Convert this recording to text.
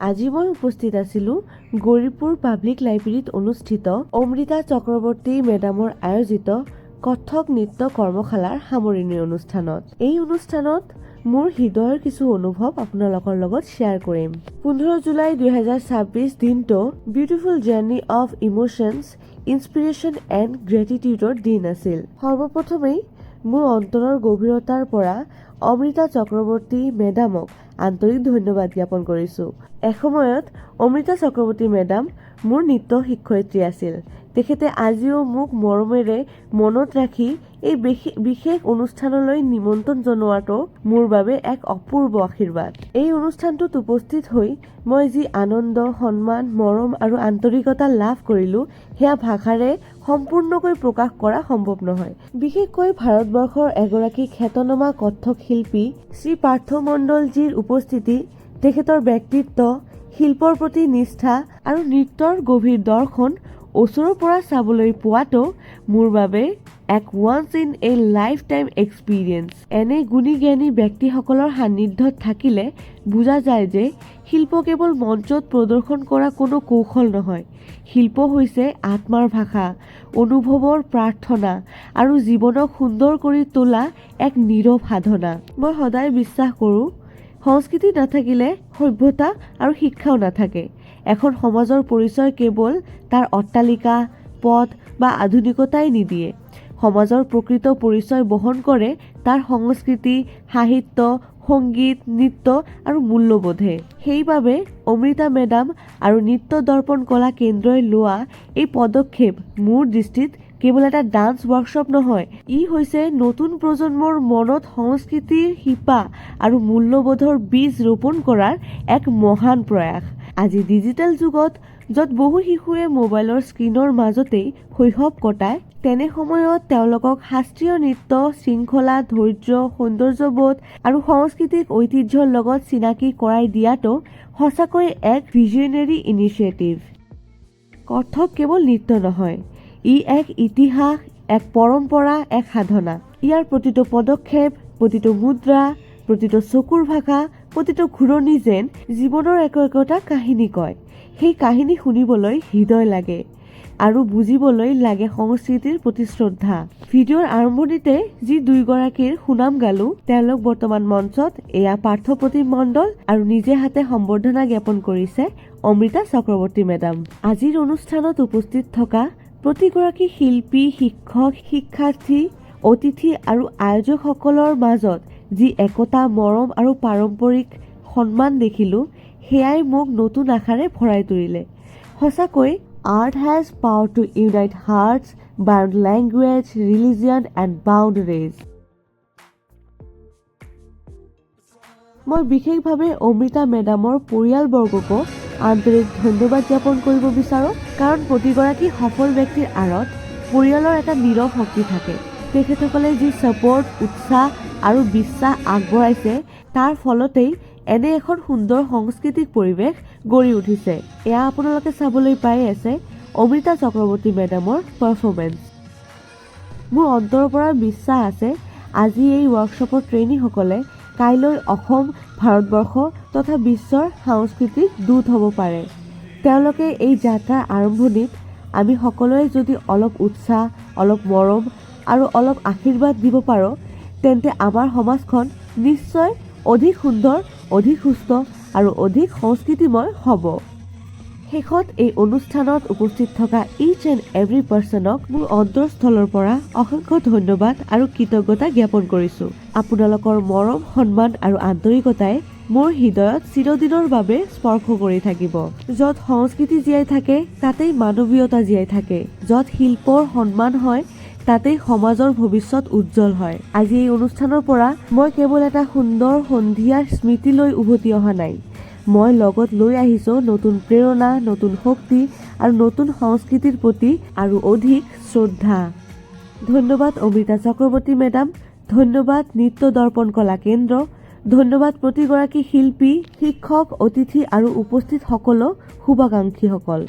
আজি মই উপস্থিত আছিলোঁ গৌৰীপুৰ পাব্লিক লাইব্ৰেৰীত অনুষ্ঠিত অমৃতা চক্ৰৱৰ্তী মেডামৰ আয়োজিত কথক নৃত্য কৰ্মশালাৰ সামৰণি অনুষ্ঠানত। এই অনুষ্ঠানত মোৰ হৃদয়ৰ কিছু অনুভৱ আপোনালোকৰ লগত শ্বেয়াৰ কৰিম। 15 জুলাই 2026 দিনটো beautiful journey of emotions, inspiration and গ্ৰেটিটিউডৰ দিন আছিল। সৰ্বপ্ৰথমেই মোৰ অন্তৰৰ গভীৰতাৰ পৰা অমৃতা চক্ৰৱৰ্তী মেডামক আন্তৰিক ধন্যবাদ জ্ঞাপন কৰিছোঁ। এসময়ত অমৃতা চক্ৰৱৰ্তী মেডাম মোৰ নৃত্য শিক্ষয়িত্ৰী আছিল। তেখেতে আজিও মোক মৰমেৰে মনত ৰাখি এই বিশেষ অনুষ্ঠানলৈ নিমন্ত্ৰণ জনোৱাটো মোৰ বাবে এক অপূৰ্ব আশীৰ্বাদ। এই অনুষ্ঠানটোত উপস্থিত হৈ মই যি আনন্দ, সন্মান, মৰম আৰু আন্তৰিকতা লাভ কৰিলোঁ সেয়া ভাষাৰে সম্পূৰ্ণকৈ প্ৰকাশ কৰা সম্ভৱ নহয়। বিশেষকৈ ভাৰতবৰ্ষৰ এগৰাকী খ্যাতনামা কথক শিল্পী শ্ৰী পাৰ্থ মণ্ডলজীৰ উপস্থিতি, তেখেতৰ ব্যক্তিত্ব, শিল্পৰ প্ৰতি নিষ্ঠা আৰু নৃত্যৰ গভীৰ দৰ্শন ওচৰৰ পৰা চাবলৈ পোৱাটো মোৰ বাবে এক once in a life time experience. এনে গুণী জ্ঞানী ব্যক্তিসকলৰ সান্নিধ্যত থাকিলে বুজা যায় যে শিল্প কেৱল মঞ্চত প্ৰদৰ্শন কৰা কোনো কৌশল নহয়। শিল্প হৈছে আত্মাৰ ভাষা, অনুভৱৰ প্ৰাৰ্থনা আৰু জীৱনক সুন্দৰ কৰি তোলা এক নীৰৱ সাধনা। মই সদায় বিশ্বাস কৰোঁ, সংস্কৃতি নাথাকিলে সভ্যতা আৰু শিক্ষাও নাথাকে। এখন সমাজৰ পৰিচয় কেৱল তাৰ অট্টালিকা, পথ বা আধুনিকতাই নিদিয়ে। সমাজৰ প্ৰকৃত পৰিচয় বহন কৰে তাৰ সংস্কৃতি, সাহিত্য, সংগীত, নৃত্য আৰু মূল্যবোধে। সেইবাবে অমৃতা মেডাম আৰু নৃত্য দৰ্পণ কলা কেন্দ্ৰই লোৱা এই পদক্ষেপ মোৰ দৃষ্টিত কেৱল এটা ডান্স ৱৰ্কশ্বপ নহয়, ই হৈছে নতুন প্ৰজন্মৰ মনত সংস্কৃতিৰ শিপা আৰু মূল্যবোধৰ বীজ ৰোপণ কৰাৰ এক মহান প্ৰয়াস। আজি ডিজিটেল যুগত য'ত বহু শিশুৱে মোবাইলৰ স্ক্ৰীনৰ মাজতেই শৈশৱ কটায়, তেনে সময়ত তেওঁলোকক শাস্ত্ৰীয় নৃত্য, শৃংখলা, ধৈৰ্য, সৌন্দৰ্যবোধ আৰু সাংস্কৃতিক ঐতিহ্যৰ লগত চিনাকি কৰাই দিয়াটো সঁচাকৈ এক ভিজনেৰী ইনিচিয়েটিভ। কথক কেৱল নৃত্য নহয়, ই এক ইতিহাস, এক পৰম্পৰা, এক সাধনা। ইয়াৰ প্ৰতিটো পদক্ষেপ, প্ৰতিটো মুদ্ৰা, প্ৰতিটো চকুৰ ভাষা, প্ৰতিটো ঘূৰণি যেন জীৱনৰ একোটা কাহিনী কয়। সেই কাহিনী শুনিবলৈ হৃদয় লাগে আৰু বুজিবলৈ লাগে সংস্কৃতিৰ প্ৰতি শ্ৰদ্ধা। ভিডিঅ'ৰ আৰম্ভণিতে যি দুয়োগৰাকীৰ সুনাম গালো, তেওঁলোক বৰ্তমান মঞ্চত। এয়া পাৰ্থ প্ৰতীম মণ্ডল আৰু নিজে হাতে সম্বৰ্ধনা জ্ঞাপন কৰিছে অমৃতা চক্ৰৱৰ্তী মেডাম। আজিৰ অনুষ্ঠানত উপস্থিত থকা প্ৰতিগৰাকী শিল্পী, শিক্ষক, শিক্ষাৰ্থী, অতিথি আৰু আয়োজকসকলৰ মাজত যি একতা, মৰম আৰু পাৰম্পৰিক সন্মান দেখিলোঁ, সেয়াই মোক নতুন আশাৰে ভৰাই তুলিলে। সঁচাকৈ art has power to unite hearts beyond language, religion and boundaries. মই বিশেষভাৱে অমৃতা মেডামৰ পৰিয়ালবৰ্গকো আন্তৰিক ধন্যবাদ জ্ঞাপন কৰিব বিচাৰোঁ, কাৰণ প্ৰতিগৰাকী সফল ব্যক্তিৰ আঁৰত পৰিয়ালৰ এটা নীৰৱ শক্তি থাকে। তেখেতসকলে যি ছাপোৰ্ট, উৎসাহ আৰু বিশ্বাস আগবঢ়াইছে, তাৰ ফলতেই এনে এখন সুন্দৰ সাংস্কৃতিক পৰিৱেশ গঢ়ি উঠিছে। এয়া আপোনালোকে চাবলৈ পাই আছে অমৃতা চক্ৰৱৰ্তী মেডামৰ পাৰফৰ্মেঞ্চ। মোৰ অন্তৰৰ পৰা বিশ্বাস আছে, আজি এই ৱৰ্কশ্বপৰ ট্ৰেইনীসকলে কাইলৈ অসম, ভাৰতবৰ্ষ তথা বিশ্বৰ সাংস্কৃতিক দূত হ'ব পাৰে। তেওঁলোকে এই যাত্ৰাৰ আৰম্ভণিত আমি সকলোৱে যদি অলপ উৎসাহ, অলপ মৰম আৰু অলপ আশীৰ্বাদ দিব পাৰোঁ, তেন্তে আমাৰ সমাজখন নিশ্চয় অধিক সুন্দৰ, অধিক সুস্থ আৰু অধিক সংস্কৃতিময় হ'ব। শেষত এই অনুষ্ঠানত উপস্থিত থকা ইচ এণ্ড এভৰি পাৰ্চনক মোৰ অন্তৰস্থলৰ পৰা অসংখ্য ধন্যবাদ আৰু কৃতজ্ঞতা জ্ঞাপন কৰিছোঁ। আপোনালোকৰ মৰম, সন্মান আৰু আন্তৰিকতাই মোৰ হৃদয়ত চিৰদিনৰ বাবে স্পৰ্শ কৰি থাকিব। য'ত সংস্কৃতি জীয়াই থাকে, তাতেই মানৱীয়তা জীয়াই থাকে। য'ত শিল্পৰ সন্মান হয়, তাতেই সমাজৰ ভৱিষ্যত উজ্জ্বল হয়। আজি এই অনুষ্ঠানৰ পৰা মই কেৱল এটা সুন্দৰ সন্ধিয়াৰ স্মৃতি লৈ উভতি অহা নাই। মই লগত লৈ আহিছোঁ নতুন প্ৰেৰণা, নতুন শক্তি আৰু নতুন সংস্কৃতিৰ প্ৰতি আৰু অধিক শ্ৰদ্ধা। ধন্যবাদ অমৃতা চক্ৰৱৰ্তী মেডাম, ধন্যবাদ নৃত্য দৰ্পণ কলা কেন্দ্ৰ, ধন্যবাদ প্ৰতিগৰাকী শিল্পী, শিক্ষক, অতিথি আৰু উপস্থিত সকলো শুভাকাংক্ষীসকল।